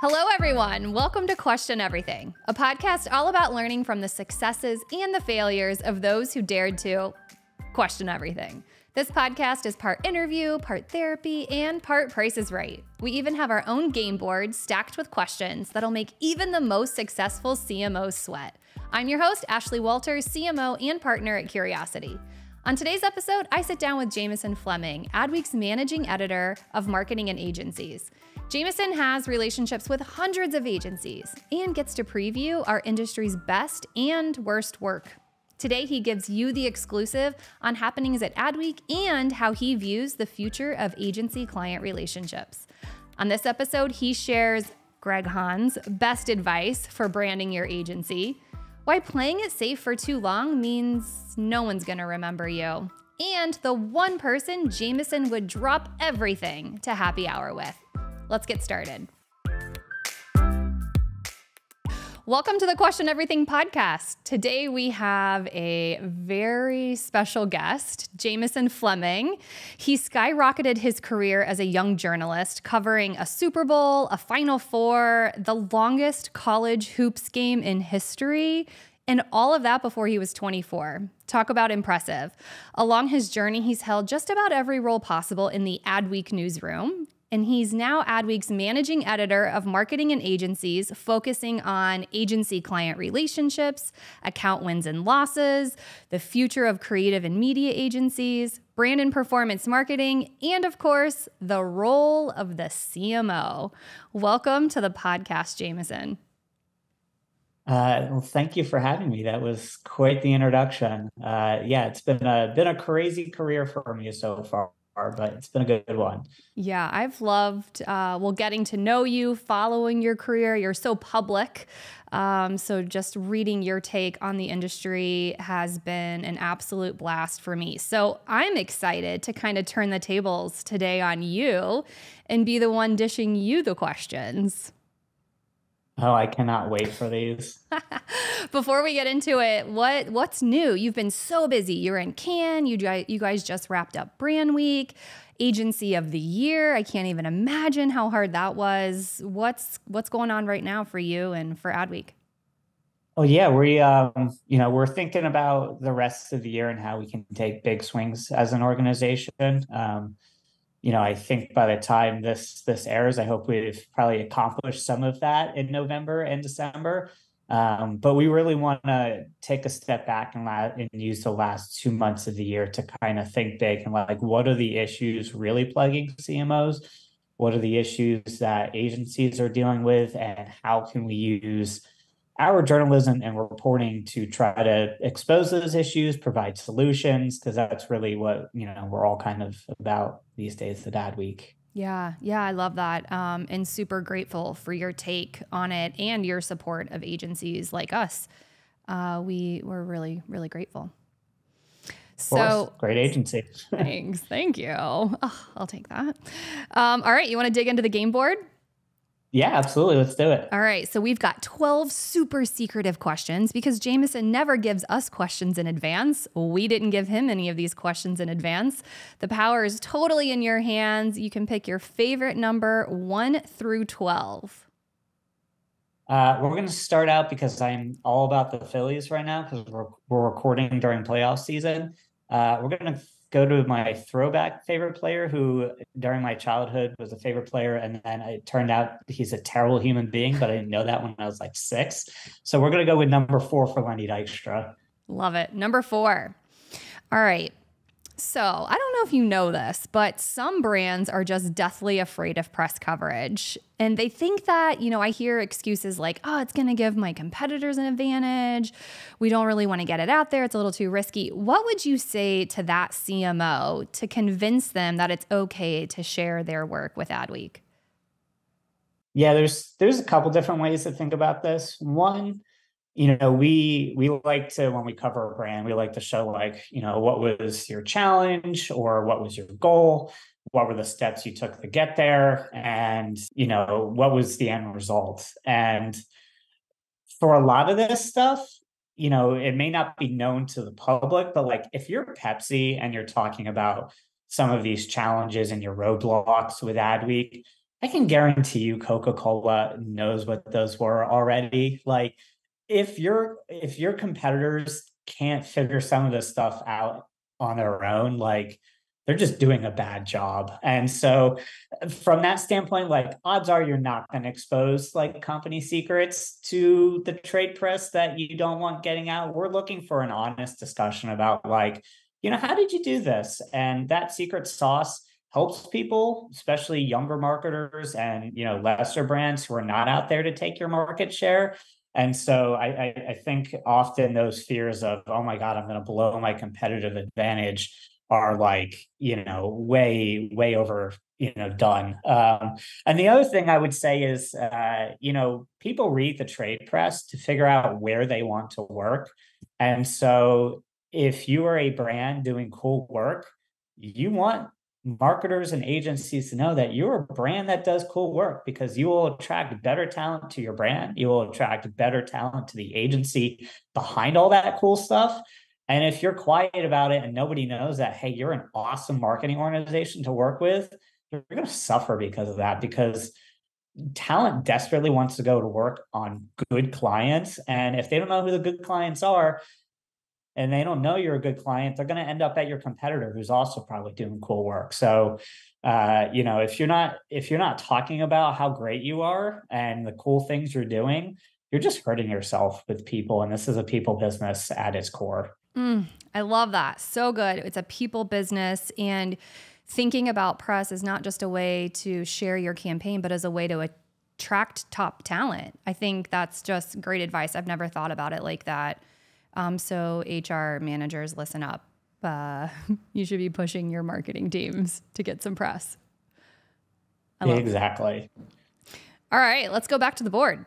Hello, everyone. Welcome to Question Everything, a podcast all about learning from the successes and the failures of those who dared to question everything. This podcast is part interview, part therapy, and part Price is Right. We even have our own game board stacked with questions that'll make even the most successful CMOs sweat. I'm your host, Ashley Walters, CMO and partner at Curiosity. On today's episode, I sit down with Jameson Fleming, Adweek's managing editor of marketing and agencies. Jameson has relationships with hundreds of agencies and gets to preview our industry's best and worst work. Today, he gives you the exclusive on happenings at Adweek and how he views the future of agency-client relationships. On this episode, he shares Greg Hahn's best advice for branding your agency, why playing it safe for too long means no one's gonna remember you, and the one person Jameson would drop everything to happy hour with. Let's get started. Welcome to the Question Everything podcast. Today we have a very special guest, Jameson Fleming. He skyrocketed his career as a young journalist, covering a Super Bowl, a Final Four, the longest college hoops game in history, and all of that before he was 24. Talk about impressive. Along his journey, he's held just about every role possible in the Adweek newsroom. And he's now Adweek's managing editor of marketing and agencies, focusing on agency-client relationships, account wins and losses, the future of creative and media agencies, brand and performance marketing, and of course, the role of the CMO. Welcome to the podcast, Jameson. Well, thank you for having me. That was quite the introduction. It's been a crazy career for me so far, but it's been a good one. Yeah, I've loved, getting to know you, following your career. You're so public. So just reading your take on the industry has been an absolute blast for me. So I'm excited to kind of turn the tables today on you and be the one dishing you the questions. Oh, I cannot wait for these. Before we get into it, what's new? You've been so busy. You're in Cannes. You guys just wrapped up Brand Week, Agency of the Year. I can't even imagine how hard that was. What's going on right now for you and for Adweek? Oh yeah, we're thinking about the rest of the year and how we can take big swings as an organization. I think by the time this airs, I hope we've probably accomplished some of that in November and December. But we really want to take a step back and use the last 2 months of the year to kind of think big and what are the issues really plaguing CMOs? What are the issues that agencies are dealing with? And how can we use our journalism and reporting to try to expose those issues, provide solutions, because that's really what, we're all kind of about these days at Adweek. Yeah, I love that. And super grateful for your take on it and your support of agencies like us. We're really, really grateful. So great agency. Thanks. Thank you. Oh, I'll take that. All right. You want to dig into the game board? Yeah, absolutely. Let's do it. All right. So we've got 12 super secretive questions because Jameson never gives us questions in advance. We didn't give him any of these questions in advance. The power is totally in your hands. You can pick your favorite number 1 through 12. We're going to start out because I'm all about the Phillies right now because we're recording during playoff season. We're going to go to my throwback favorite player who during my childhood was a favorite player. And then it turned out he's a terrible human being, but I didn't know that when I was 6. So we're going to go with number 4 for Lenny Dykstra. Love it. Number 4. All right. So I don't know if you know this, but some brands are just deathly afraid of press coverage. And they think that, I hear excuses like, oh, it's going to give my competitors an advantage. We don't really want to get it out there. It's a little too risky. What would you say to that CMO to convince them that it's okay to share their work with Adweek? Yeah, there's a couple different ways to think about this. One, we like to, when we cover a brand, we like to show what was your challenge or what was your goal? What were the steps you took to get there? And, what was the end result? And for a lot of this stuff, it may not be known to the public, but if you're Pepsi and you're talking about some of these challenges and your roadblocks with Adweek, I can guarantee you Coca-Cola knows what those were already. Like if your competitors can't figure some of this stuff out on their own, like they're just doing a bad job. And so from that standpoint, like odds are you're not going to expose like company secrets to the trade press that you don't want getting out. We're looking for an honest discussion about like, how did you do this? And that secret sauce helps people, especially younger marketers and lesser brands who are not out there to take your market share. And so I think often those fears of, oh my God, I'm going to blow my competitive advantage are like, way over, done. And the other thing I would say is, people read the trade press to figure out where they want to work. And so if you are a brand doing cool work, you want marketers and agencies to know that you're a brand that does cool work because you will attract better talent to your brand. You will attract better talent to the agency behind all that cool stuff. And if you're quiet about it and nobody knows that, hey, you're an awesome marketing organization to work with, you're going to suffer because of that, because talent desperately wants to go to work on good clients. And if they don't know who the good clients are, and they don't know you're a good client, they're going to end up at your competitor who's also probably doing cool work. So, if you're not talking about how great you are and the cool things you're doing, you're just hurting yourself with people. And this is a people business at its core. I love that. So good. It's a people business, and thinking about press is not just a way to share your campaign, but as a way to attract top talent. I think that's just great advice. I've never thought about it like that. So HR managers, listen up. You should be pushing your marketing teams to get some press. Exactly. All right, let's go back to the board.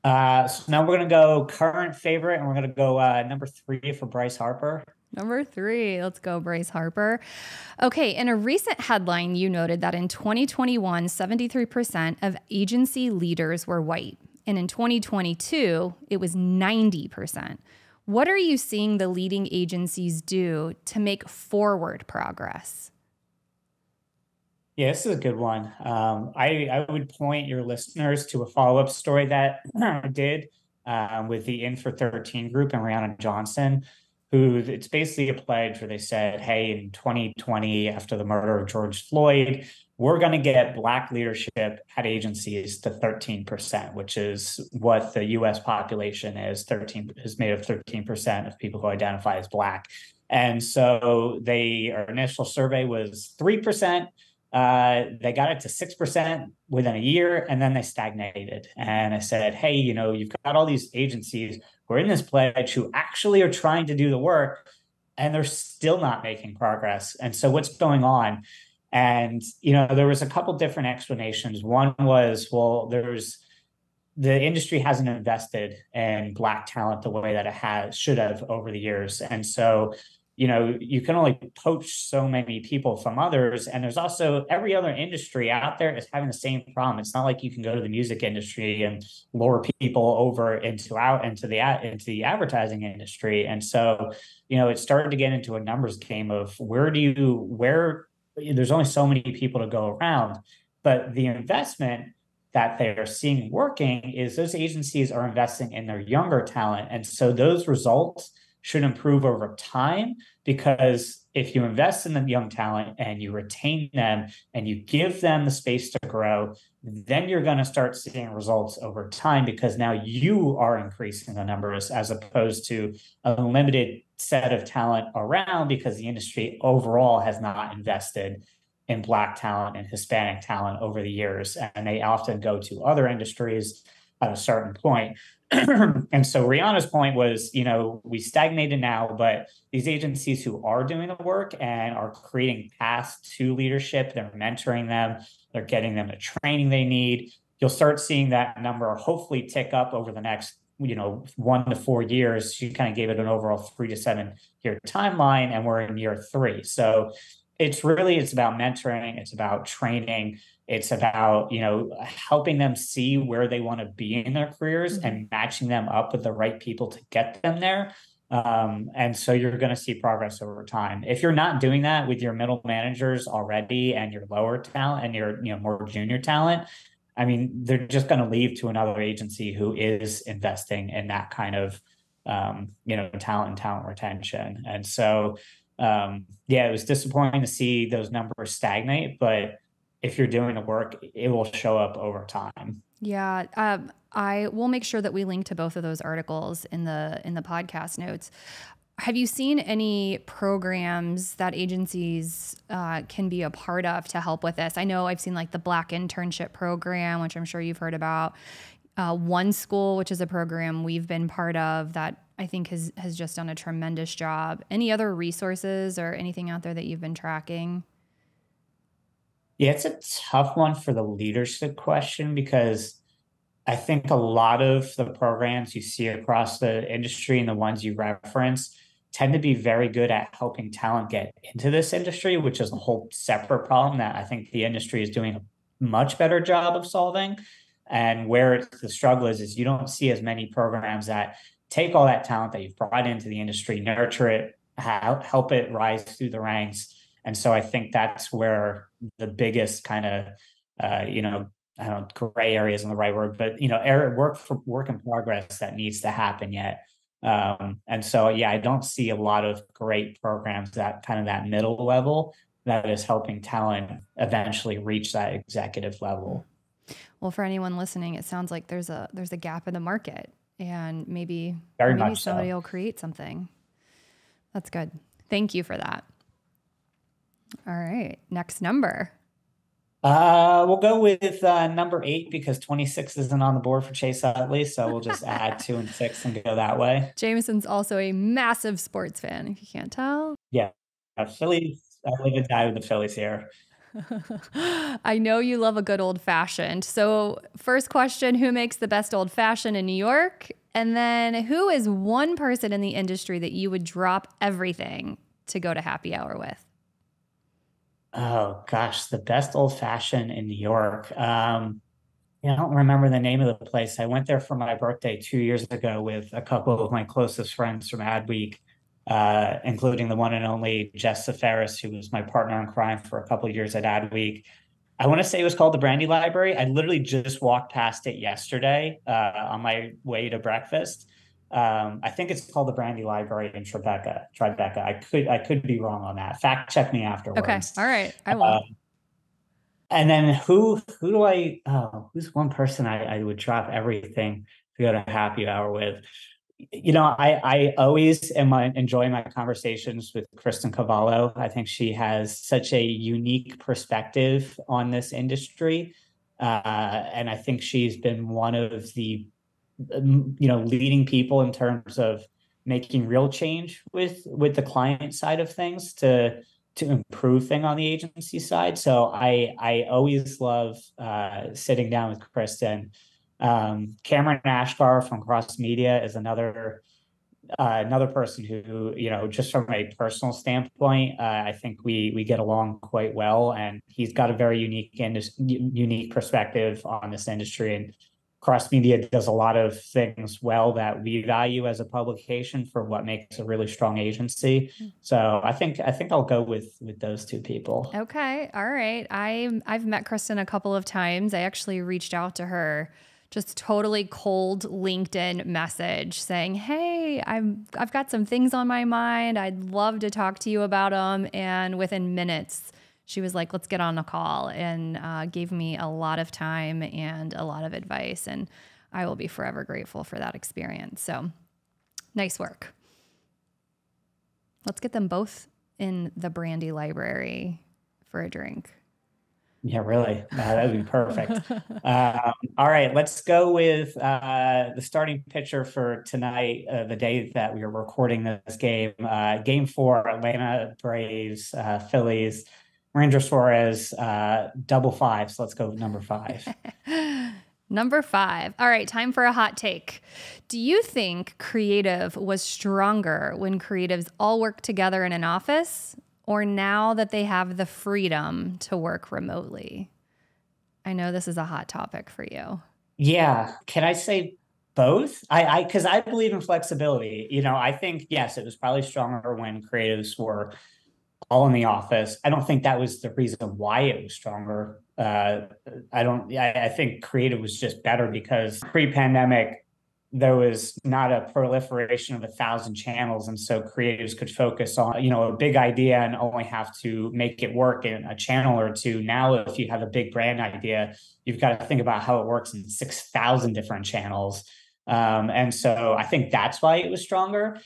So now we're going to go current favorite, and we're going to go number 3 for Bryce Harper. Number 3, let's go Bryce Harper. Okay, in a recent headline, you noted that in 2021, 73% of agency leaders were white. And in 2022, it was 90%. What are you seeing the leading agencies do to make forward progress? Yeah, this is a good one. I would point your listeners to a follow-up story that I did with the In for 13 group and Rihanna Johnson, who it's basically a pledge where they said, hey, in 2020, after the murder of George Floyd, we're going to get Black leadership at agencies to 13%, which is what the U.S. population is. 13 is made of 13% of people who identify as Black. And so our initial survey was 3%. They got it to 6% within a year, and then they stagnated. And I said, hey, you've got all these agencies who are in this pledge who actually are trying to do the work, and they're still not making progress. And so what's going on? And, there was a couple different explanations. One was, well, the industry hasn't invested in Black talent the way that it should have over the years. And so, you can only poach so many people from others. And there's also every other industry out there is having the same problem. It's not like you can go to the music industry and lure people over into the advertising industry. And so, it started to get into a numbers game of there's only so many people to go around. But the investment that they are seeing working is those agencies are investing in their younger talent. And so those results should improve over time, because if you invest in the young talent and you retain them and you give them the space to grow, then you're going to start seeing results over time, because now you are increasing the numbers as opposed to a limited set of talent around, because the industry overall has not invested in Black talent and Hispanic talent over the years. And they often go to other industries at a certain point. And so Rihanna's point was, we stagnated now, but these agencies who are doing the work and are creating paths to leadership, they're mentoring them, they're getting them the training they need. You'll start seeing that number hopefully tick up over the next, 1 to 4 years. She kind of gave it an overall 3 to 7 year timeline, and we're in year 3. So it's about mentoring. It's about training. It's about, helping them see where they want to be in their careers and matching them up with the right people to get them there. And so you're going to see progress over time. If you're not doing that with your middle managers already and your lower talent and your more junior talent, I mean, they're just going to leave to another agency who is investing in that kind of talent and talent retention. And so yeah, it was disappointing to see those numbers stagnate, but if you're doing the work, it will show up over time. Yeah, I will make sure that we link to both of those articles in the podcast notes. Have you seen any programs that agencies can be a part of to help with this? I know I've seen like the Black Internship Program, which I'm sure you've heard about. One School, which is a program we've been part of that I think has just done a tremendous job. Any other resources or anything out there that you've been tracking? Yeah, it's a tough one for the leadership question because I think a lot of the programs you see across the industry and the ones you reference tend to be very good at helping talent get into this industry, which is a whole separate problem that I think the industry is doing a much better job of solving. And where the struggle is you don't see as many programs that take all that talent that you've brought into the industry, nurture it, help it rise through the ranks. And so I think that's where the biggest kind of, I don't know, gray area isn't the right word, but work in progress that needs to happen yet. And so, yeah, I don't see a lot of great programs that kind of that middle level that is helping talent eventually reach that executive level. Well, for anyone listening, it sounds like there's a gap in the market, and maybe somebody will create something. That's good. Thank you for that. All right, next number. We'll go with number 8 because 26 isn't on the board for Chase Utley, so we'll just add 2 and 6 and go that way. Jameson's also a massive sports fan, if you can't tell. Yeah, Phillies. I live and die with the Phillies here. I know you love a good old fashioned. So, first question: who makes the best old fashioned in New York? And then, who is one person in the industry that you would drop everything to go to happy hour with? Oh gosh, the best old fashioned in New York. I don't remember the name of the place. I went there for my birthday 2 years ago with a couple of my closest friends from Adweek, including the one and only Jess Safaris, who was my partner in crime for a couple of years at Adweek. I want to say it was called the Brandy Library. I literally just walked past it yesterday on my way to breakfast. I think it's called the Brandy Library in Tribeca. I could be wrong on that. Fact check me afterwards. Okay. All right. I will. And then who's one person I would drop everything to go to happy hour with? I always enjoy my conversations with Kristen Cavallo. I think she has such a unique perspective on this industry. And I think she's been one of the, leading people in terms of making real change with the client side of things to improve things on the agency side. So I always love sitting down with Kristen. Cameron Ashgar from Cross Media is another person who, just from a personal standpoint, I think we get along quite well, and he's got a very unique perspective on this industry. And Cross Media does a lot of things well that we value as a publication for what makes a really strong agency. So I think I'll go with those two people. Okay. All right. I've met Kristen a couple of times. I actually reached out to her, just totally cold LinkedIn message saying, hey, I've got some things on my mind. I'd love to talk to you about them. And within minutes, she was like, let's get on a call, and gave me a lot of time and a lot of advice. And I will be forever grateful for that experience. So nice work. Let's get them both in the Brandy Library for a drink. Yeah, really. That would be perfect. All right, let's go with the starting pitcher for tonight, the day that we are recording this game. Game 4, Atlanta Braves, Phillies, Ranger Suarez, double 5. So let's go with number 5. Number 5. All right, time for a hot take. Do you think creative was stronger when creatives all worked together in an office, or now that they have the freedom to work remotely? I know this is a hot topic for you. Yeah. Can I say both. Because I believe in flexibility. I think, yes, it was probably stronger when creatives were all in the office. I don't think that was the reason why it was stronger. I think creative was just better because pre-pandemic, there was not a proliferation of 1,000 channels. And so creatives could focus on, a big idea and only have to make it work in a channel or two. Now, if you have a big brand idea, you've got to think about how it works in 6,000 different channels. And so I think that's why it was stronger.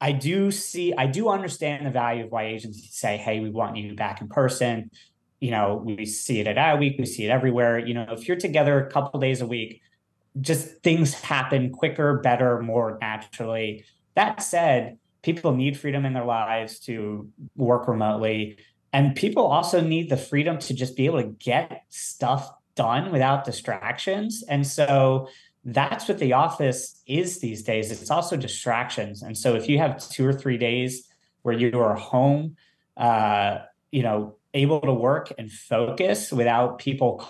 I do understand the value of why agencies say, hey, we want you back in person. We see it at Adweek, we see it everywhere. If you're together a couple of days a week, just things happen quicker, better, more naturally. That said, people need freedom in their lives to work remotely. And people also need the freedom to just be able to get stuff done without distractions. And so that's what the office is these days. It's also distractions. And so if you have 2 or 3 days where you are home, able to work and focus without people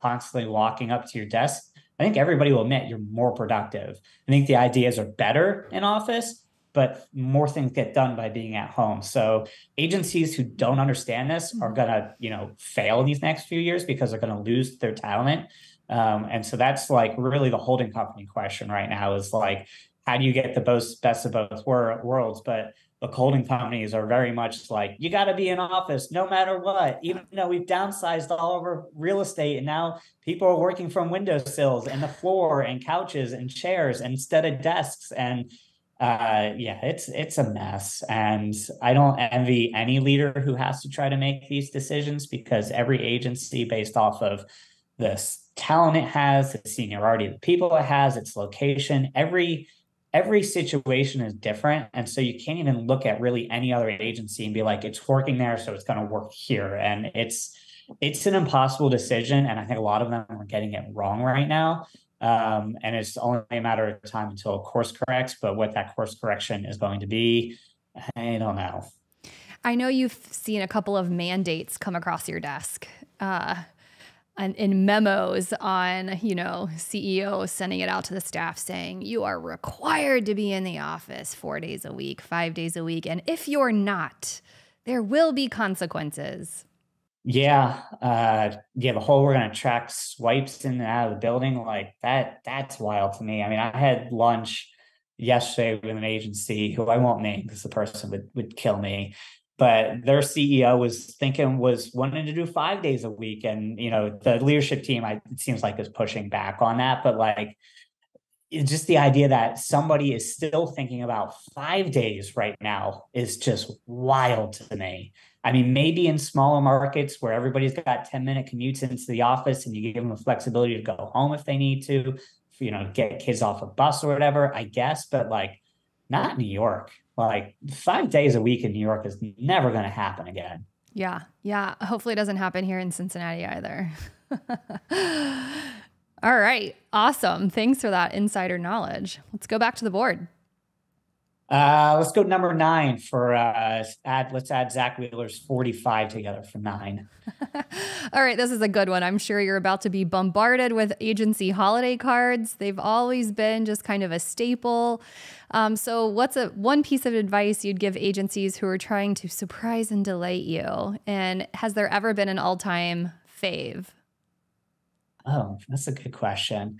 constantly walking up to your desk, I think everybody will admit you're more productive. I think the ideas are better in office, but more things get done by being at home. So agencies who don't understand this are going to, fail in these next few years because they're going to lose their talent. And so that's like really the holding company question right now is like, how do you get the best of both worlds? But the holding companies are very much like, you got to be in office no matter what, even though we've downsized all over real estate. And now people are working from windowsills and the floor and couches and chairs instead of desks. And it's a mess. And I don't envy any leader who has to try to make these decisions because every agency based off of this talent it has, the seniority of the people it has, its location, every situation is different. And so you can't even look at really any other agency and be like, it's working there, so it's going to work here. And it's an impossible decision. And I think a lot of them are getting it wrong right now. And it's only a matter of time until a course corrects. But what that course correction is going to be, I don't know. I know you've seen a couple of mandates come across your desk. And in memos on, CEOs sending it out to the staff saying you are required to be in the office 4 days a week, 5 days a week. And if you're not, there will be consequences. Yeah. The whole we're going to track swipes in and out of the building like that's wild to me. I mean, I had lunch yesterday with an agency who I won't name because the person would kill me. But their CEO was wanting to do 5 days a week. And, the leadership team, it seems like is pushing back on that. But like, it's just the idea that somebody is still thinking about 5 days right now is just wild to me. I mean, maybe in smaller markets where everybody's got 10-minute commutes into the office and you give them the flexibility to go home if they need to, get kids off a bus or whatever, I guess. But like, not in New York. Like 5 days a week in New York is never going to happen again. Yeah. Yeah. Hopefully it doesn't happen here in Cincinnati either. All right. Awesome. Thanks for that insider knowledge. Let's go back to the board. Let's go number 9 for let's add Zach Wheeler's 45 together for 9. All right, this is a good one. I'm sure you're about to be bombarded with agency holiday cards. They've always been just kind of a staple. So what's one piece of advice you'd give agencies who are trying to surprise and delight you? And has there ever been an all-time fave? Oh, that's a good question.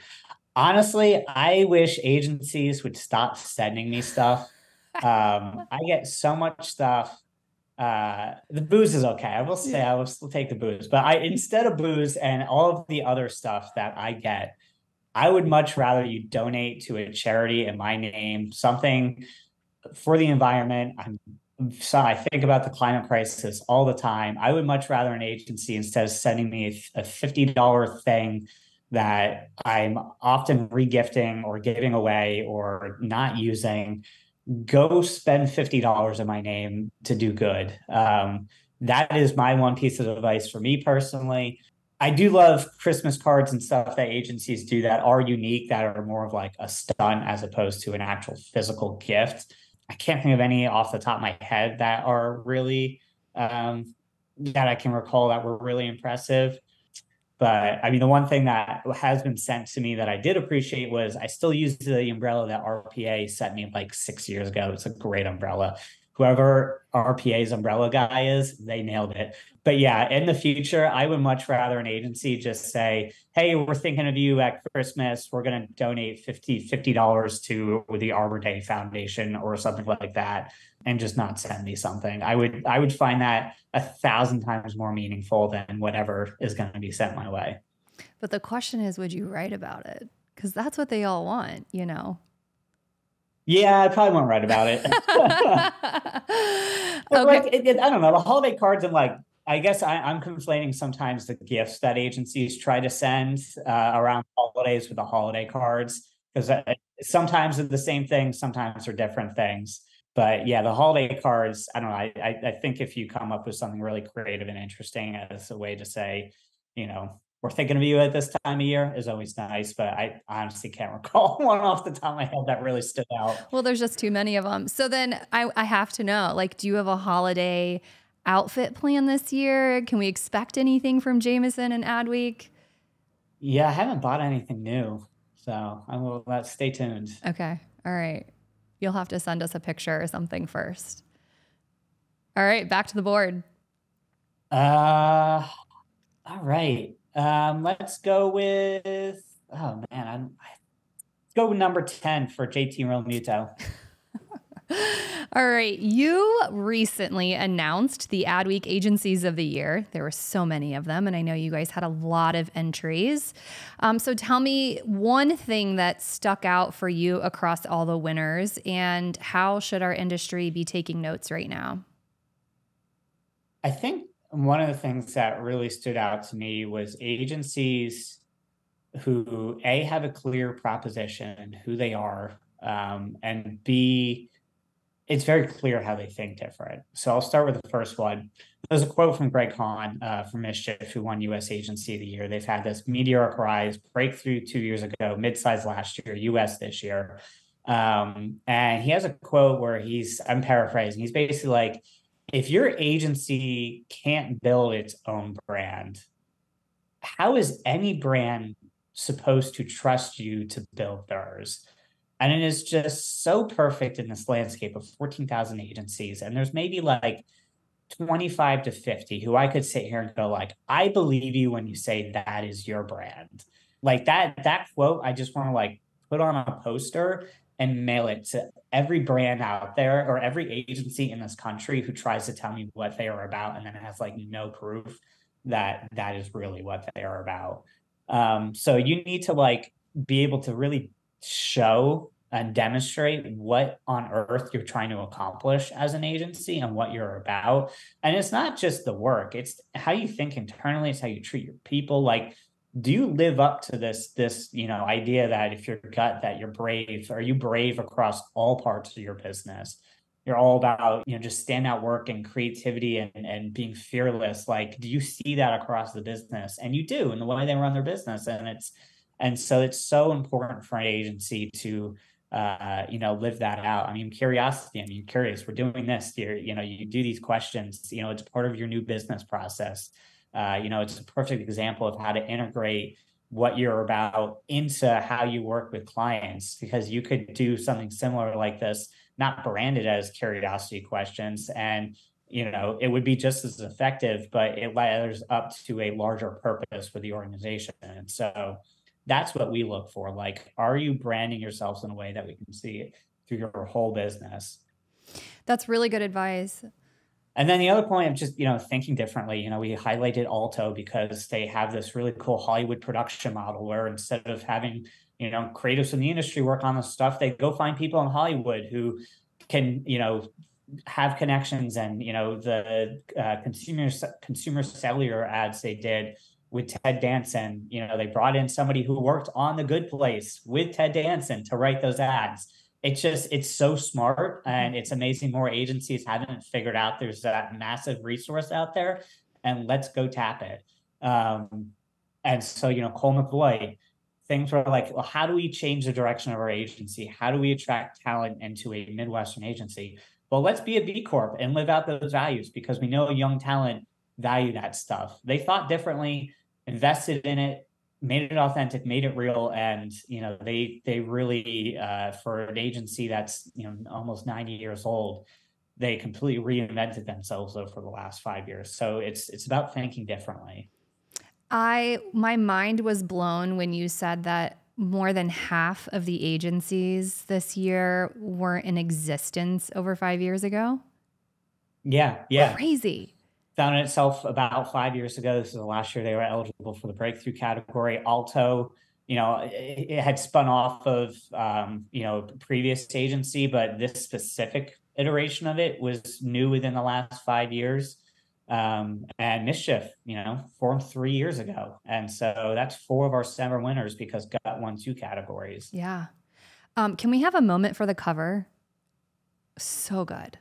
Honestly, I wish agencies would stop sending me stuff. I get so much stuff. The booze is okay. I will say I will still take the booze, but instead of booze and all of the other stuff that I get, I would much rather you donate to a charity in my name, something for the environment. I think about the climate crisis all the time. I would much rather an agency, instead of sending me a $50 thing that I'm often regifting or giving away or not using, go spend $50 in my name to do good. That is my one piece of advice for me personally. I do love Christmas cards and stuff that agencies do that are unique, that are more of like a stunt as opposed to an actual physical gift. I can't think of any off the top of my head that are really, that I can recall that were really impressive. But I mean, the one thing that has been sent to me that I did appreciate was I still use the umbrella that RPA sent me like 6 years ago. It's a great umbrella. Whoever RPA's umbrella guy is, they nailed it. But yeah, in the future, I would much rather an agency just say, hey, we're thinking of you at Christmas. We're going to donate $50 to the Arbor Day Foundation or something like that, and just not send me something. I would find that 1,000 times more meaningful than whatever is going to be sent my way. But the question is, would you write about it? Because that's what they all want, you know? Yeah, I probably won't write about it. Okay. Like, I don't know, the holiday cards and like, I guess I'm conflating sometimes the gifts that agencies try to send around holidays with the holiday cards, because sometimes they're the same thing, sometimes they're different things. But yeah, the holiday cards, I don't know. I think if you come up with something really creative and interesting as a way to say, we're thinking of you at this time of year is always nice. But I honestly can't recall one off the top of my head that really stood out. Well, there's just too many of them. So then I have to know, like, do you have a holiday outfit plan this year? Can we expect anything from Jameson and Adweek? Yeah, I haven't bought anything new, so I will stay tuned. Okay. All right. You'll have to send us a picture or something first. All right, back to the board. All right. Let's go with, oh man, let's go with number 10 for JT Realmuto. All right. You recently announced the Adweek Agencies of the Year. There were so many of them, and I know you guys had a lot of entries. So tell me one thing that stuck out for you across all the winners, and how should our industry be taking notes right now? I think one of the things that really stood out to me was agencies who A, have a clear proposition, who they are, and B, it's very clear how they think different. So I'll start with the first one. There's a quote from Greg Hahn from Mischief, who won U.S. Agency of the Year. They've had this meteoric rise, breakthrough 2 years ago, mid-size last year, U.S. this year. And he has a quote where I'm paraphrasing, he's basically like, if your agency can't build its own brand, how is any brand supposed to trust you to build theirs? And it is just so perfect in this landscape of 14,000 agencies. And there's maybe like 25 to 50 who I could sit here and go like, I believe you when you say that is your brand. Like that quote, I just want to like put on a poster and mail it to every brand out there or every agency in this country who tries to tell me what they are about and then has like no proof that that is really what they are about. So you need to like be able to really show and demonstrate what on earth you're trying to accomplish as an agency and what you're about. And it's not just the work, it's how you think internally, it's how you treat your people. Like, do you live up to this idea that if you're gut that you're brave? Are you brave across all parts of your business? You're all about just standout work and creativity and being fearless. Like, do you see that across the business? And you do in the way they run their business. And so it's so important for an agency to live that out. I mean, curiosity. I mean, you're curious. We're doing this. You do these questions. It's part of your new business process. It's a perfect example of how to integrate what you're about into how you work with clients, because you could do something similar like this, not branded as curiosity questions, and it would be just as effective, but it ladders up to a larger purpose for the organization. And so that's what we look for. Like, are you branding yourselves in a way that we can see it through your whole business? That's really good advice. And then the other point of just, thinking differently, we highlighted Alto because they have this really cool Hollywood production model where instead of having, creatives in the industry work on this stuff, they go find people in Hollywood who can, have connections. And, the consumer cellular ads they did with Ted Danson, they brought in somebody who worked on The Good Place with Ted Danson to write those ads. It's so smart, and it's amazing more agencies haven't figured out there's that massive resource out there, and let's go tap it. And so, Cole McVoy, things were like, well, how do we change the direction of our agency? How do we attract talent into a Midwestern agency? Well, let's be a B Corp and live out those values, because we know young talent value that stuff. They thought differently. invested in it, made it authentic, made it real. And, they really, for an agency that's, almost 90 years old, they completely reinvented themselves over the last 5 years. So it's about thinking differently. My mind was blown when you said that more than half of the agencies this year weren't in existence over 5 years ago. Yeah. Yeah. Crazy. Founded itself about 5 years ago. This is the last year they were eligible for the breakthrough category. Alto, it had spun off of, previous agency, but this specific iteration of it was new within the last 5 years. And Mischief, formed 3 years ago. And so that's four of our summer winners because Gut won two categories. Yeah. Can we have a moment for the cover? So good.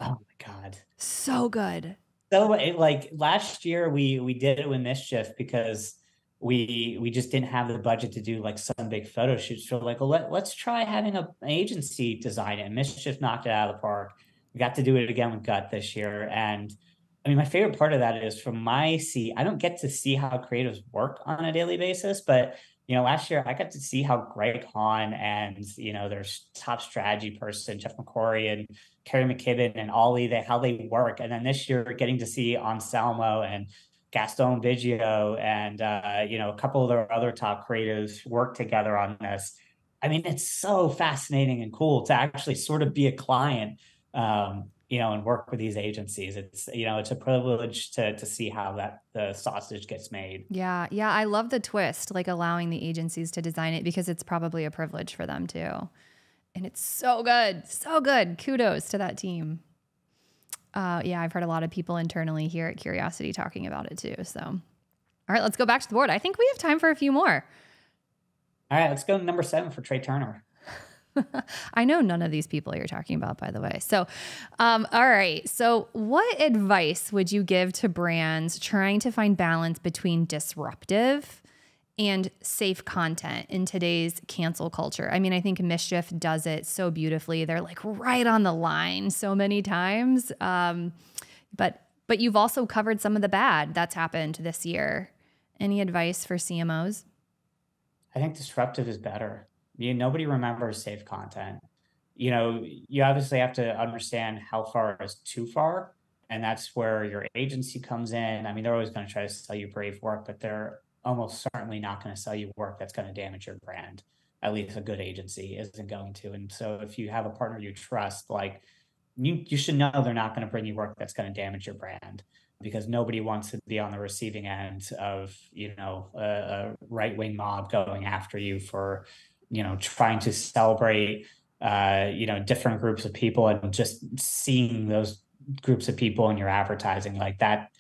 Oh my God. So good. So like last year we did it with Mischief because we just didn't have the budget to do like some big photo shoots. So like, well, let's try having an agency design it. And Mischief knocked it out of the park. We got to do it again with Gut this year. And I mean, my favorite part of that is from my seat, I don't get to see how creatives work on a daily basis, but last year I got to see how Greg Hahn and, their top strategy person, Jeff McCrory and Kerry McKibben and Ollie, how they work. And then this year getting to see Anselmo and Gaston Biggio and, a couple of their other top creatives work together on this. I mean, it's so fascinating and cool to actually sort of be a client, and work with these agencies. It's a privilege to see how the sausage gets made. Yeah. Yeah. I love the twist, like allowing the agencies to design it because it's probably a privilege for them too. And it's so good. So good. Kudos to that team. Yeah, I've heard a lot of people internally here at Curiosity talking about it too. So, all right, let's go back to the board. I think we have time for a few more. All right, let's go to number 7 for Trey Turner. I know none of these people you're talking about, by the way. So, all right. So what advice would you give to brands trying to find balance between disruptive and safe content in today's cancel culture? I mean, I think Mischief does it so beautifully. They're like right on the line so many times. But you've also covered some of the bad that's happened this year. Any advice for CMOs? I think disruptive is better. Nobody remembers safe content. You obviously have to understand how far is too far. And that's where your agency comes in. I mean, they're always going to try to sell you brave work, but they're almost certainly not going to sell you work that's going to damage your brand. At least a good agency isn't going to. And so if you have a partner you trust, like you should know they're not going to bring you work that's going to damage your brand, because nobody wants to be on the receiving end of, a right-wing mob going after you for, trying to celebrate, different groups of people and just seeing those groups of people in your advertising like that.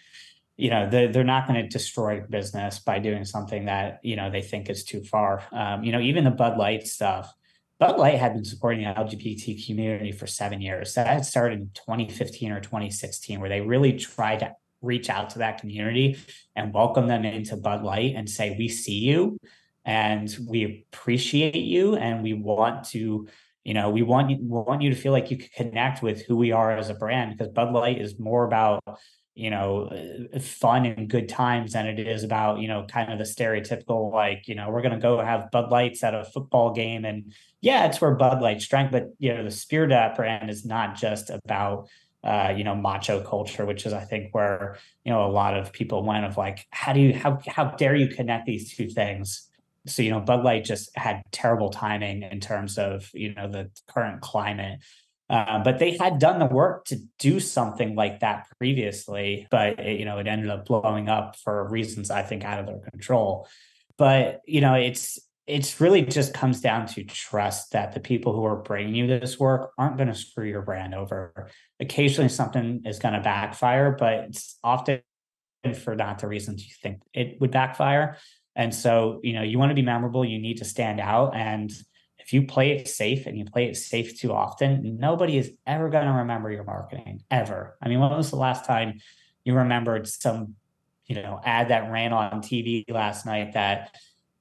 They're not going to destroy business by doing something that, they think is too far. Even the Bud Light stuff. Bud Light had been supporting the LGBT community for 7 years. That had started in 2015 or 2016, where they really tried to reach out to that community and welcome them into Bud Light and say, we see you and we appreciate you. And we want to, we want you to feel like you can connect with who we are as a brand, because Bud Light is more about, fun and good times than it is about, kind of the stereotypical, like, we're going to go have Bud Lights at a football game. And yeah, it's where Bud Light's strength, but, the spirit of that brand is not just about, macho culture, which is, I think, where, a lot of people went of like, how dare you connect these two things? So, Bud Light just had terrible timing in terms of, the current climate. But they had done the work to do something like that previously, but it ended up blowing up for reasons I think out of their control. But it's really just comes down to trust that the people who are bringing you this work aren't going to screw your brand over. Occasionally something is going to backfire, but it's often for not the reasons you think it would backfire. And so, you want to be memorable, you need to stand out. And if you play it safe and you play it safe too often, nobody is ever going to remember your marketing, ever. I mean, when was the last time you remembered some, ad that ran on TV last night that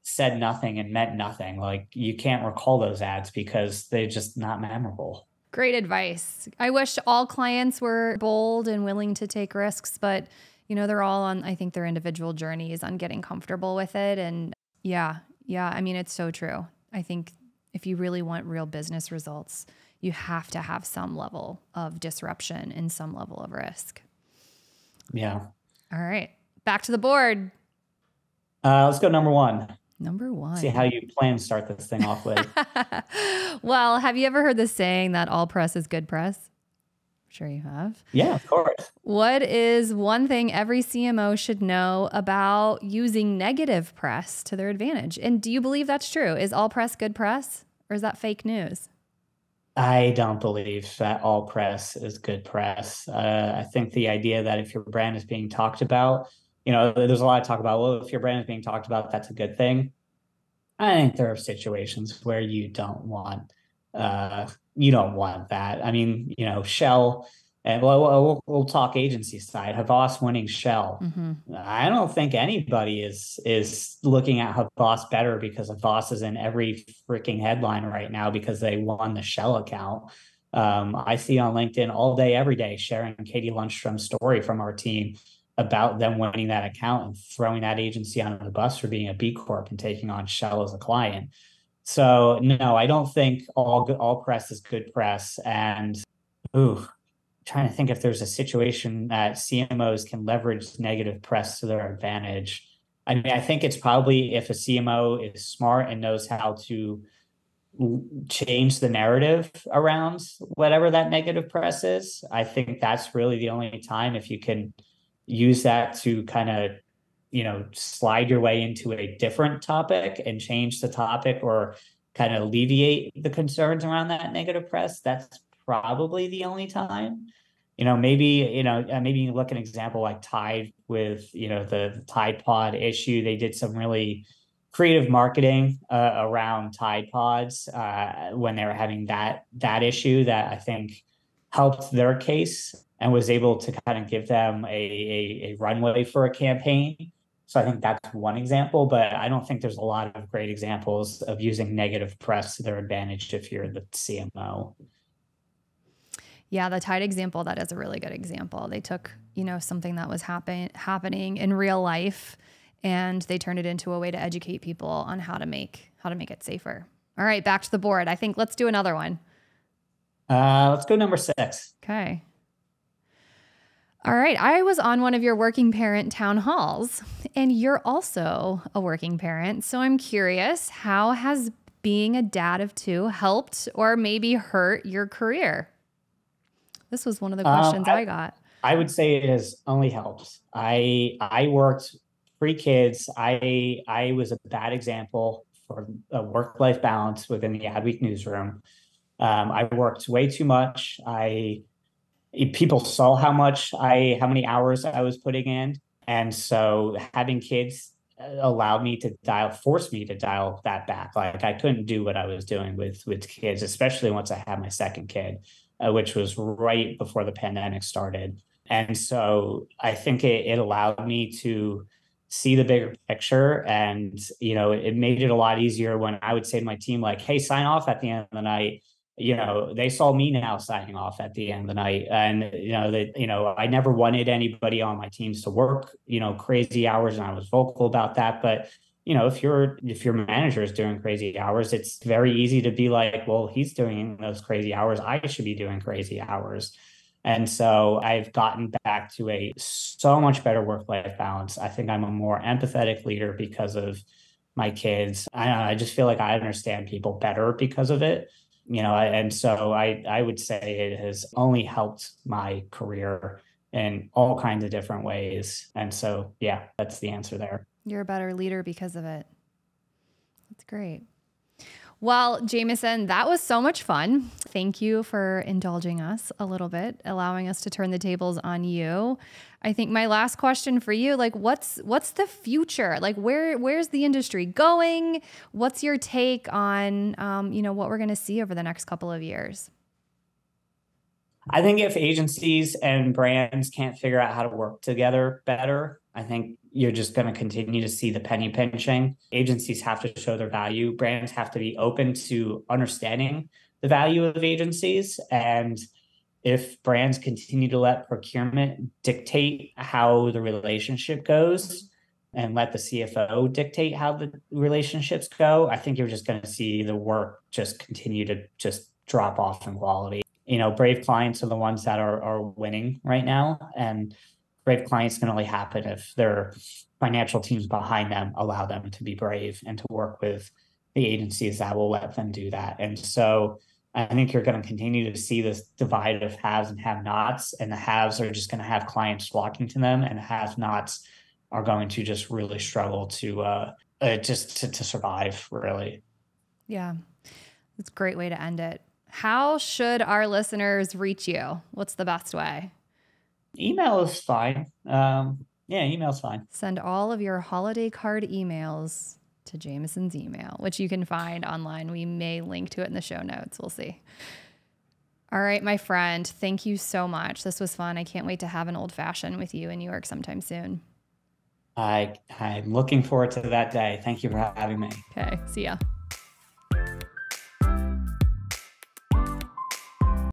said nothing and meant nothing? Like, you can't recall those ads because they're just not memorable. Great advice. I wish all clients were bold and willing to take risks, but they're all on, I think, their individual journeys on getting comfortable with it. And yeah, I mean, it's so true. I think if you really want real business results, you have to have some level of disruption and some level of risk. Yeah. All right. Back to the board. Let's go number one. Number one. See how you plan to start this thing off with. Well, have you ever heard the saying that all press is good press? I'm sure you have. Yeah, of course. What is one thing every CMO should know about using negative press to their advantage? And do you believe that's true? Is all press good press, or is that fake news? I don't believe that all press is good press. I think the idea that if your brand is being talked about, there's a lot of talk about, well, if your brand is being talked about, that's a good thing. I think there are situations where you don't want that. I mean, Shell, and we'll talk agency side. Havas winning Shell. Mm-hmm. I don't think anybody is looking at Havas better because Havas is in every freaking headline right now because they won the Shell account. I see on LinkedIn all day, every day, sharing Katie Lundstrom's story from our team about them winning that account and throwing that agency under the bus for being a B Corp and taking on Shell as a client. So no, I don't think all press is good press. And trying to think if there's a situation that CMOs can leverage negative press to their advantage. I mean, I think it's probably if a CMO is smart and knows how to change the narrative around whatever that negative press is. I think that's really the only time if you can use that to kind of, slide your way into a different topic and change the topic or kind of alleviate the concerns around that negative press. That's probably the only time. Maybe you look at an example like Tide with, the Tide Pod issue. They did some really creative marketing around Tide Pods when they were having that issue that I think helped their case and was able to kind of give them a runway for a campaign. So I think that's one example, but I don't think there's a lot of great examples of using negative press to their advantage if you're the CMO. Yeah, the Tide example, that is a really good example. They took, something that was happening in real life and they turned it into a way to educate people on how to make it safer. All right, back to the board. I think let's do another one. Let's go number 6. Okay. All right. I was on one of your working parent town halls, and you're also a working parent. So I'm curious, how has being a dad of 2 helped or maybe hurt your career? This was one of the questions I got. I would say it has only helped. I worked 3 kids. I was a bad example for a work-life balance within the Adweek newsroom. I worked way too much. People saw how many hours I was putting in. And so having kids forced me to dial that back. Like I couldn't do what I was doing with kids, especially once I had my second kid, which was right before the pandemic started. And so I think it allowed me to see the bigger picture. And, it made it a lot easier when I would say to my team, like, hey, sign off at the end of the night. They saw me now signing off at the end of the night. And, I never wanted anybody on my teams to work, crazy hours. And I was vocal about that. But, if your manager is doing crazy hours, it's very easy to be like, well, he's doing those crazy hours. I should be doing crazy hours. And so I've gotten back to a so much better work-life balance. I think I'm a more empathetic leader because of my kids. I just feel like I understand people better because of it. And so I would say it has only helped my career in all kinds of different ways. And so, yeah, that's the answer there. You're a better leader because of it. That's great. Well, Jameson, that was so much fun. Thank you for indulging us a little bit, allowing us to turn the tables on you. I think my last question for you, like, what's the future? Like, where's the industry going? What's your take on, what we're going to see over the next couple of years? I think if agencies and brands can't figure out how to work together better, I think you're just going to continue to see the penny pinching. Agencies have to show their value. Brands have to be open to understanding the value of agencies. And if brands continue to let procurement dictate how the relationship goes and let the CFO dictate how the relationships go, I think you're just going to see the work just continue to just drop off in quality. Brave clients are the ones that are winning right now, and brave clients can only happen if their financial teams behind them allow them to be brave and to work with the agencies that will let them do that. And so I think you're going to continue to see this divide of haves and have-nots, and the haves are just going to have clients flocking to them, and the have-nots are going to just really struggle to survive, really. Yeah, that's a great way to end it. How should our listeners reach you? What's the best way? Email is fine. Email's fine. Send all of your holiday card emails to Jameson's email, which you can find online. We may link to it in the show notes. We'll see. All right, my friend, thank you so much. This was fun. I can't wait to have an old fashioned with you in New York sometime soon. I'm looking forward to that day. Thank you for having me. Okay, see ya.